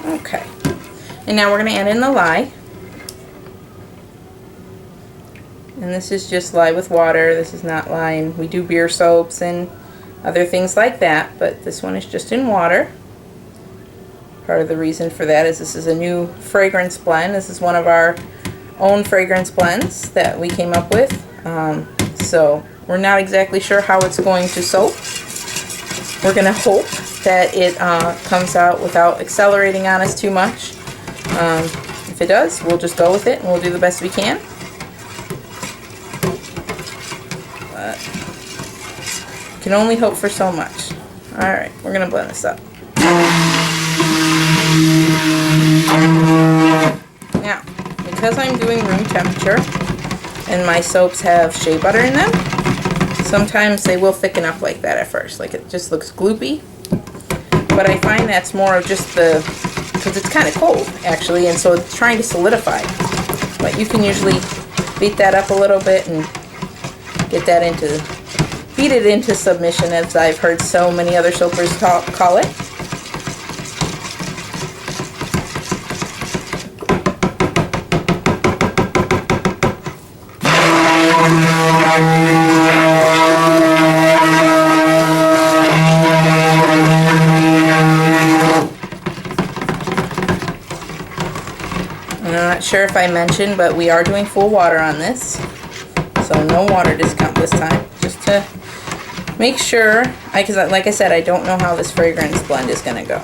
Okay, and now we're going to add in the lye. And this is just lye with water. This is not lime. We do beer soaps and other things like that, but this one is just in water. Part of the reason for that is this is a new fragrance blend. This is one of our own fragrance blends that we came up with. So we're not exactly sure how it's going to soap. We're going to hope that it comes out without accelerating on us too much. If it does, we'll just go with it and we'll do the best we can. But can only hope for so much. Alright, we're going to blend this up. Now, because I'm doing room temperature and my soaps have shea butter in them, sometimes they will thicken up like that at first. Like it just looks gloopy. But I find that's more of just because it's kind of cold actually, and so it's trying to solidify. But you can usually beat that up a little bit and get that beat it into submission, as I've heard so many other soapers call it. I'm not sure if I mentioned, but we are doing full water on this, so no water discount this time, just to make sure, because like I said, I don't know how this fragrance blend is going to go.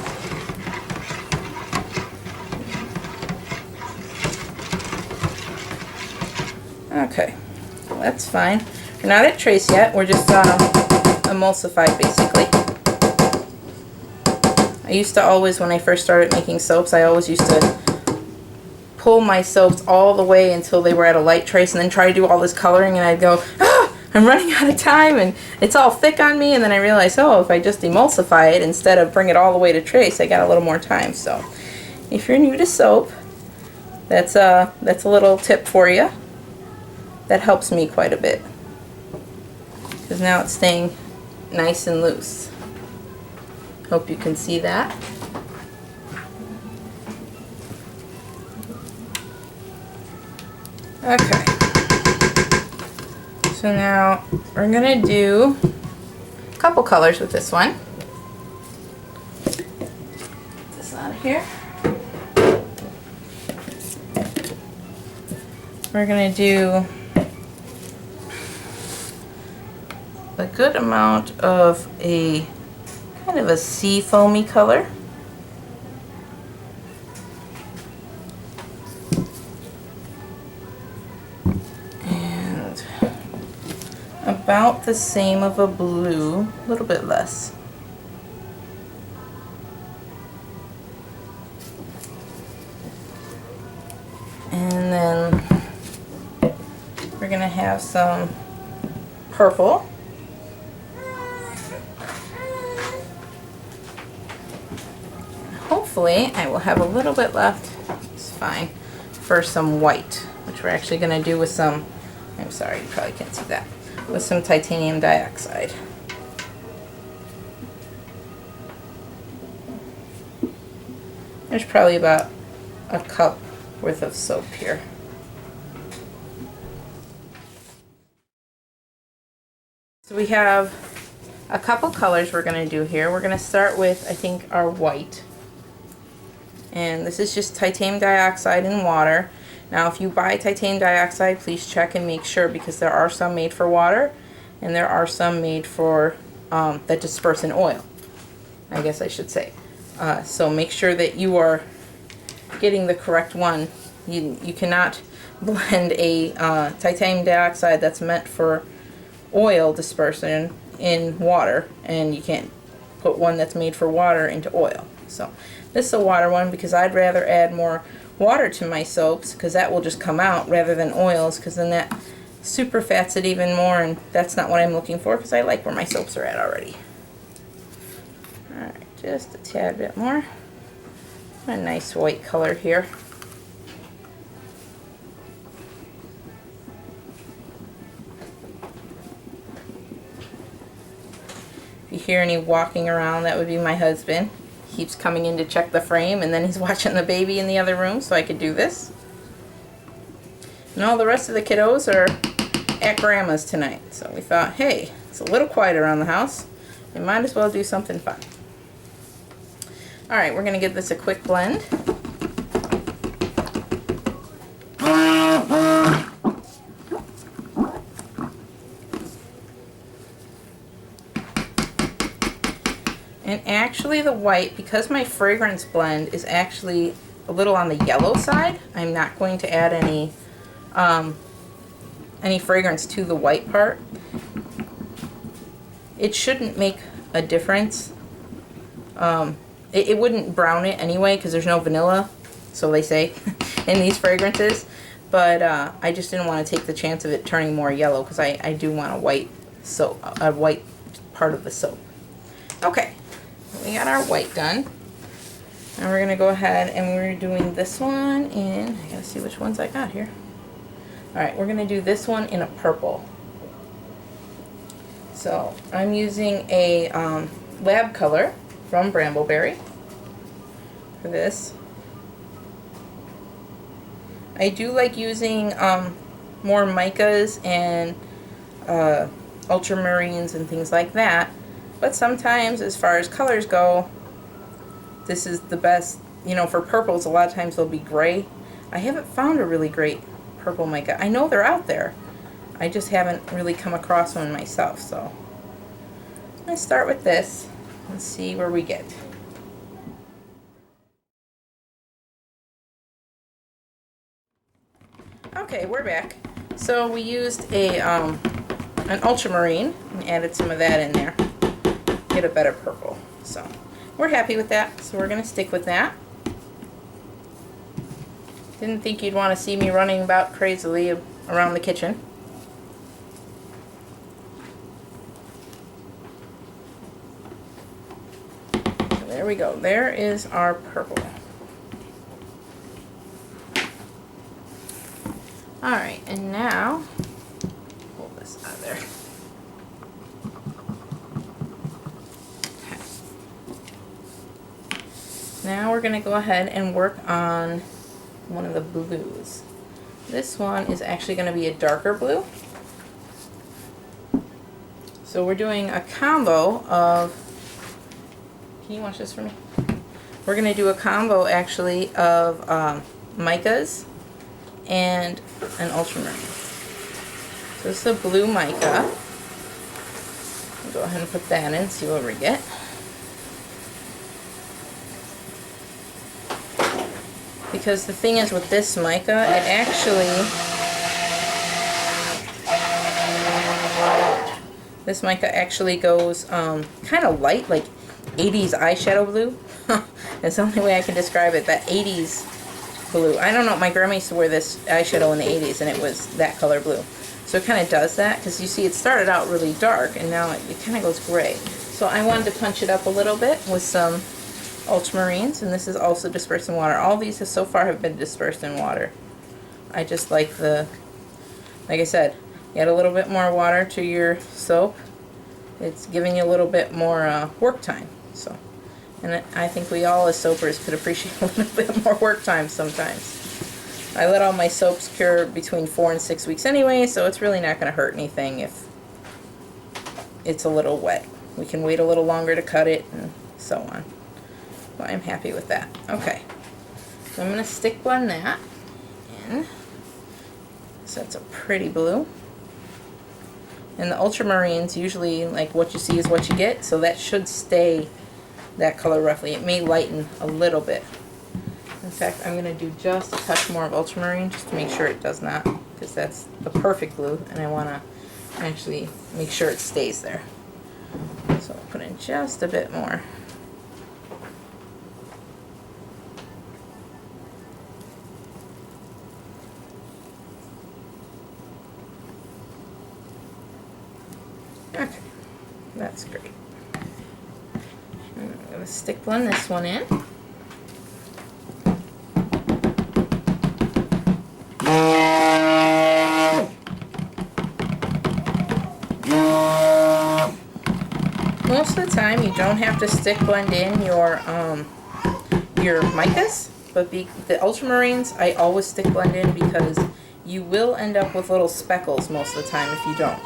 Okay, so that's fine. We're not at trace yet, we're just emulsified basically. I used to always, when I first started making soaps, I always used to pull my soaps all the way until they were at a light trace and then try to do all this coloring, and I'd go, ah, I'm running out of time and it's all thick on me, and then I realized, oh, if I just emulsify it instead of bring it all the way to trace, I got a little more time. So if you're new to soap, that's a little tip for you. That helps me quite a bit, because now it's staying nice and loose. Hope you can see that. Okay, so now we're going to do a couple colors with this one. Get this out of here. We're going to do a good amount of a kind of a sea foamy color. And about the same of a blue, a little bit less. And then we're going to have some purple. Hopefully I will have a little bit left, it's fine, for some white, which we're actually going to do with some, I'm sorry, you probably can't see that, with some titanium dioxide. There's probably about a cup worth of soap here. So we have a couple colors we're going to do here. We're going to start with, I think, our white. And this is just titanium dioxide in water. Now if you buy titanium dioxide, please check and make sure, because there are some made for water and there are some made for that disperse in oil, I guess I should say. So make sure that you are getting the correct one. You cannot blend a titanium dioxide that's meant for oil dispersion in water, and you can't put one that's made for water into oil. So this is a water one, because I'd rather add more water to my soaps, because that will just come out rather than oils, because then that super fats it even more, and that's not what I'm looking for, because I like where my soaps are at already. Alright, just a tad bit more. A nice white color here. If you hear any walking around, that would be my husband. keeps coming in to check the frame, and then he's watching the baby in the other room, so I could do this. And all the rest of the kiddos are at Grandma's tonight, so we thought, hey, it's a little quiet around the house. We might as well do something fun. Alright, we're going to give this a quick blend. And actually the white, because my fragrance blend is actually a little on the yellow side, I'm not going to add any fragrance to the white part. It shouldn't make a difference. It wouldn't brown it anyway because there's no vanilla, so they say, in these fragrances. But I just didn't want to take the chance of it turning more yellow because I do want a white part of the soap. Okay, we got our white done. Now we're gonna go ahead and we're doing this one in, I gotta see which ones I got here. Alright, we're gonna do this one in a purple. So I'm using a lab color from Brambleberry for this. I do like using more micas and ultramarines and things like that, but sometimes as far as colors go, this is the best. You know, for purples a lot of times they'll be gray. I haven't found a really great purple mica. I know they're out there, I just haven't really come across one myself. So I'm going to start with this and see where we get. Okay, we're back. So we used an ultramarine and added some of that in there. Get a better purple. So we're happy with that, so we're going to stick with that. Didn't think you'd want to see me running about crazily around the kitchen. So there we go. There is our purple. Alright, and now, pull this out of there. Okay. Now we're going to go ahead and work on one of the blues. This one is actually going to be a darker blue. So we're doing a combo of, can you watch this for me? We're going to do a combo actually of micas and an ultramarine. So this is a blue mica. I'll go ahead and put that in, see what we get. Because the thing is with this mica, it actually, this mica actually goes kind of light, like 80s eyeshadow blue. That's the only way I can describe it, that 80s blue. I don't know, my grandma used to wear this eyeshadow in the 80s and it was that color blue. So it kind of does that, because you see it started out really dark and now it kind of goes gray. So I wanted to punch it up a little bit with some ultramarines, and this is also dispersed in water. All these so far have been dispersed in water. I just like the, like I said, you add a little bit more water to your soap, it's giving you a little bit more work time. So, and I think we all as soapers could appreciate a little bit more work time sometimes. I let all my soaps cure between 4 and 6 weeks anyway, so it's really not going to hurt anything if it's a little wet. We can wait a little longer to cut it and so on. So I'm happy with that. Okay, so I'm going to stick blend that in. So it's a pretty blue. And the ultramarines, usually like what you see is what you get, so that should stay that color roughly. It may lighten a little bit. In fact, I'm going to do just a touch more of ultramarine just to make sure it does not, because that's the perfect blue and I want to actually make sure it stays there. So I'll put in just a bit more. Okay, that's great. And I'm going to stick blend this one in. most of the time you don't have to stick blend in your micas, but the ultramarines I always stick blend in because you will end up with little speckles most of the time if you don't.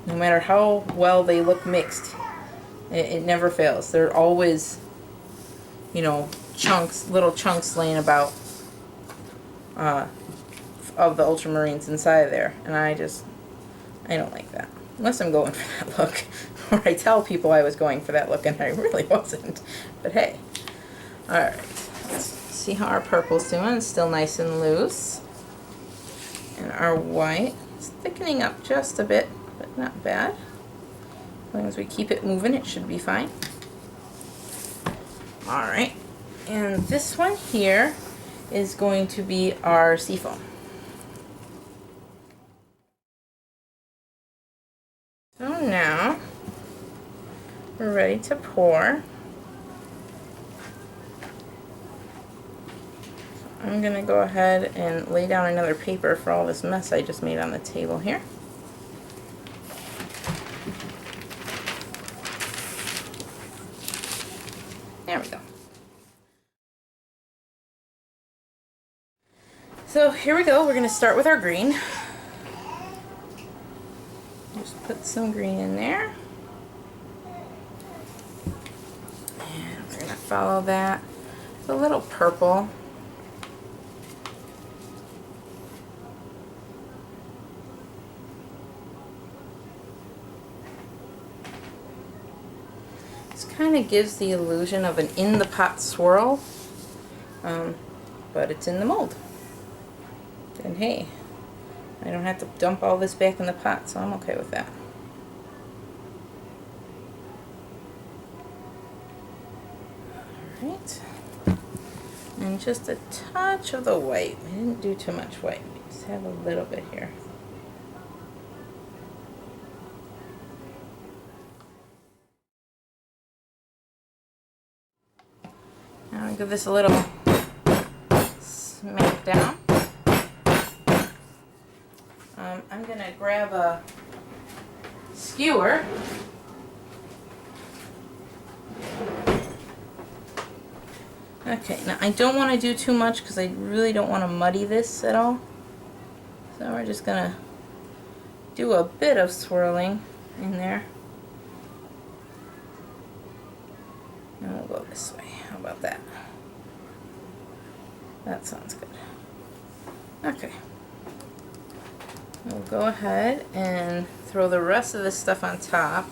No matter how well they look mixed, it never fails. There are always, you know, little chunks laying about of the ultramarines inside of there, and I don't like that. Unless I'm going for that look, or I tell people I was going for that look and I really wasn't. But hey. Alright, let's see how our purple's doing. It's still nice and loose. And our white is thickening up just a bit, but not bad. As long as we keep it moving, it should be fine. Alright, and this one here is going to be our seafoam. So now we're ready to pour. I'm going to go ahead and lay down another paper for all this mess I just made on the table here. There we go. So here we go. We're going to start with our green. Just put some green in there. And we're going to follow that with a little purple. Kind of gives the illusion of an in the pot swirl, but it's in the mold. And hey, I don't have to dump all this back in the pot, so I'm okay with that. Alright, and just a touch of the white. We didn't do too much white, we just have a little bit here. Now I'll give this a little smack down. I'm going to grab a skewer. Okay, now I don't want to do too much because I really don't want to muddy this at all. So we're just going to do a bit of swirling in there. And we'll go this way. How about that? That sounds good. Okay. We'll go ahead and throw the rest of this stuff on top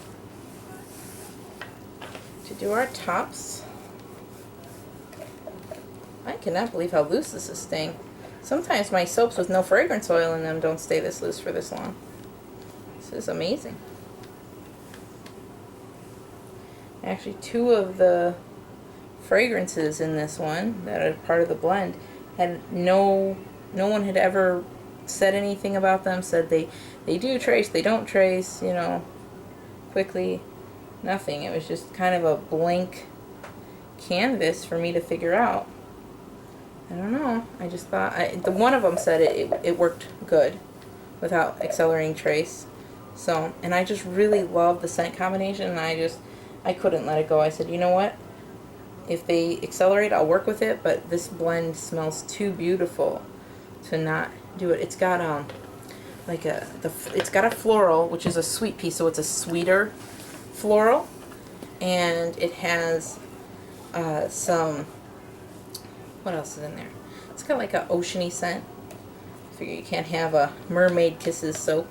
to do our tops. I cannot believe how loose this is staying. Sometimes my soaps with no fragrance oil in them don't stay this loose for this long. This is amazing. Actually, two of the fragrances in this one that are part of the blend had no one had ever said anything about them, said they do trace, they don't trace, you know, quickly, nothing. It was just kind of a blank canvas for me to figure out. I don't know, I just thought, the one of them said it worked good without accelerating trace. So, and I just really love the scent combination, and I couldn't let it go. I said, you know what? If they accelerate, I'll work with it, but this blend smells too beautiful to not do it. It's got it's got a floral, which is a sweet piece, so it's a sweeter floral, and it has some, what else is in there? It's got like an oceany scent. I figure you can't have a Mermaid Kisses soap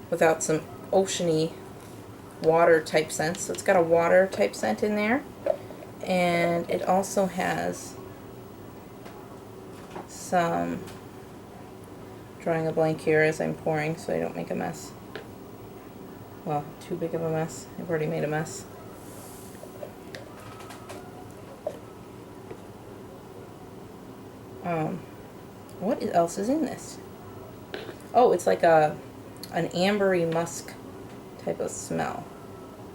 without some oceany water type scents. So it's got a water type scent in there, and it also has some, drawing a blank here as I'm pouring so I don't make a mess. Well, too big of a mess. I've already made a mess. What else is in this? Oh, it's like an ambery musk type of smell,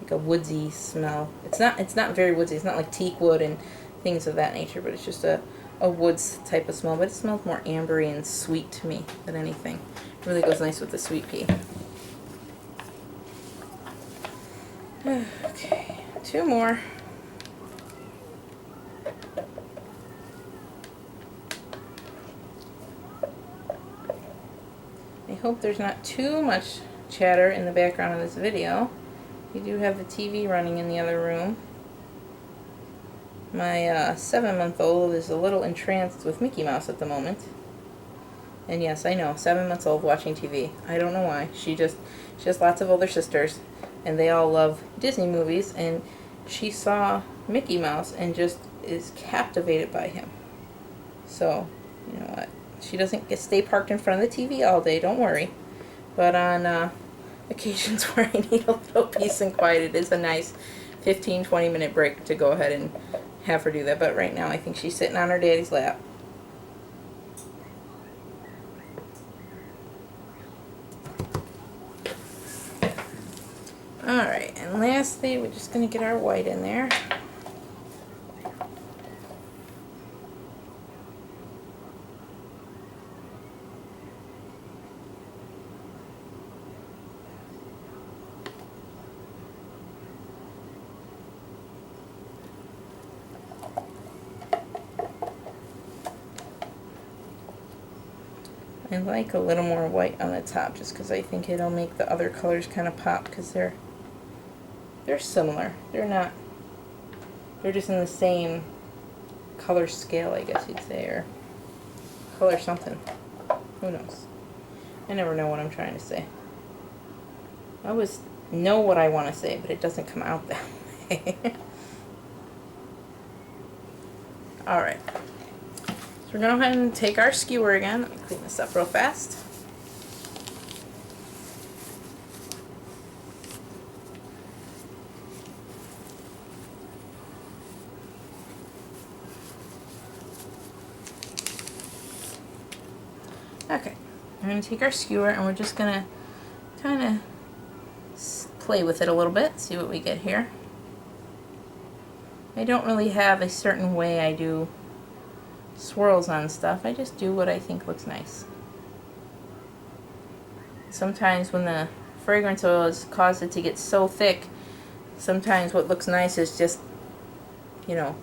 like a woodsy smell. It's not very woodsy. It's not like teak wood and things of that nature, but it's just a woods type of smell. But it smells more ambery and sweet to me than anything. It really goes nice with the sweet pea. Okay, 2 more. I hope there's not too much chatter in the background of this video. We do have the TV running in the other room. My 7-month-old is a little entranced with Mickey Mouse at the moment. And yes, I know, 7 months old watching TV. I don't know why. She has lots of older sisters, and they all love Disney movies, and she saw Mickey Mouse and just is captivated by him. So, you know what? She doesn't stay parked in front of the TV all day, don't worry. But on occasions where I need a little peace and quiet, it is a nice 15-20 minute break to go ahead and have her do that. But right now I think she's sitting on her daddy's lap. Alright, and lastly, we're just going to get our white in there. I like a little more white on the top just because I think it'll make the other colors kind of pop, because they're similar. They're just in the same color scale, I guess you'd say, or color something. Who knows? I never know what I'm trying to say. I always know what I want to say, but it doesn't come out that way. Alright. So we're going to go ahead and take our skewer again. Let me clean this up real fast. Okay, we're going to take our skewer and we're just going to kind of play with it a little bit, see what we get here. I don't really have a certain way I do swirls on stuff. I just do what I think looks nice. Sometimes when the fragrance oil has caused it to get so thick, sometimes what looks nice is just, you know,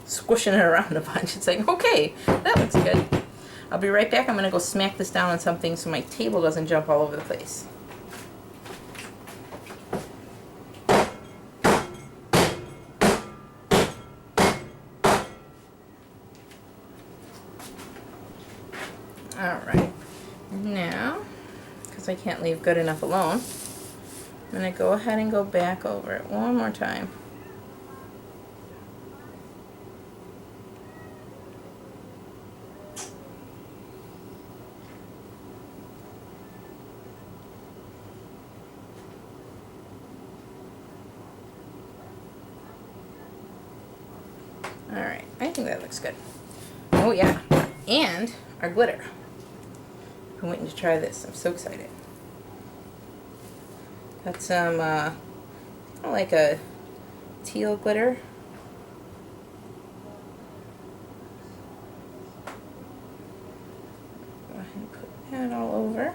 squishing it around a bunch. It's like, okay, that looks good. I'll be right back. I'm going to go smack this down on something so my table doesn't jump all over the place. Alright, now, because I can't leave good enough alone, I'm going to go ahead and go back over it one more time. Alright, I think that looks good. Oh yeah, and our glitter. I'm waiting to try this. I'm so excited. Got some, kind of like a teal glitter. Go ahead and put that all over.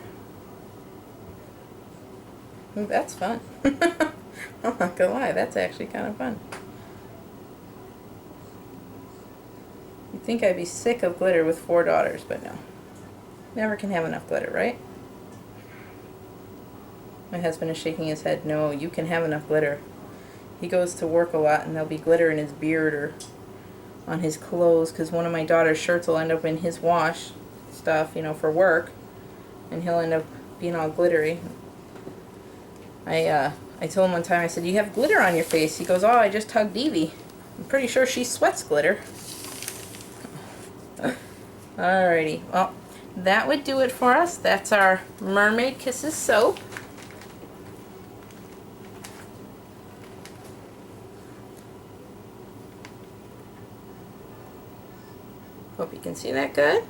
Ooh, that's fun. I'm not gonna lie, that's actually kind of fun. You'd think I'd be sick of glitter with 4 daughters, but no. Never can have enough glitter, right? My husband is shaking his head. No, you can have enough glitter. He goes to work a lot and there'll be glitter in his beard or on his clothes, because one of my daughter's shirts will end up in his wash stuff, you know, for work, and he'll end up being all glittery. I told him one time, I said, you have glitter on your face. He goes, oh, I just hugged Evie. I'm pretty sure she sweats glitter. Alrighty, well, that would do it for us. That's our Mermaid Kisses soap. Hope you can see that good.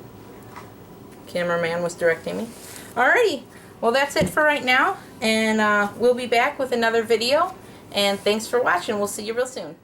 Cameraman was directing me. Alrighty, well, that's it for right now, and we'll be back with another video, and thanks for watching. We'll see you real soon.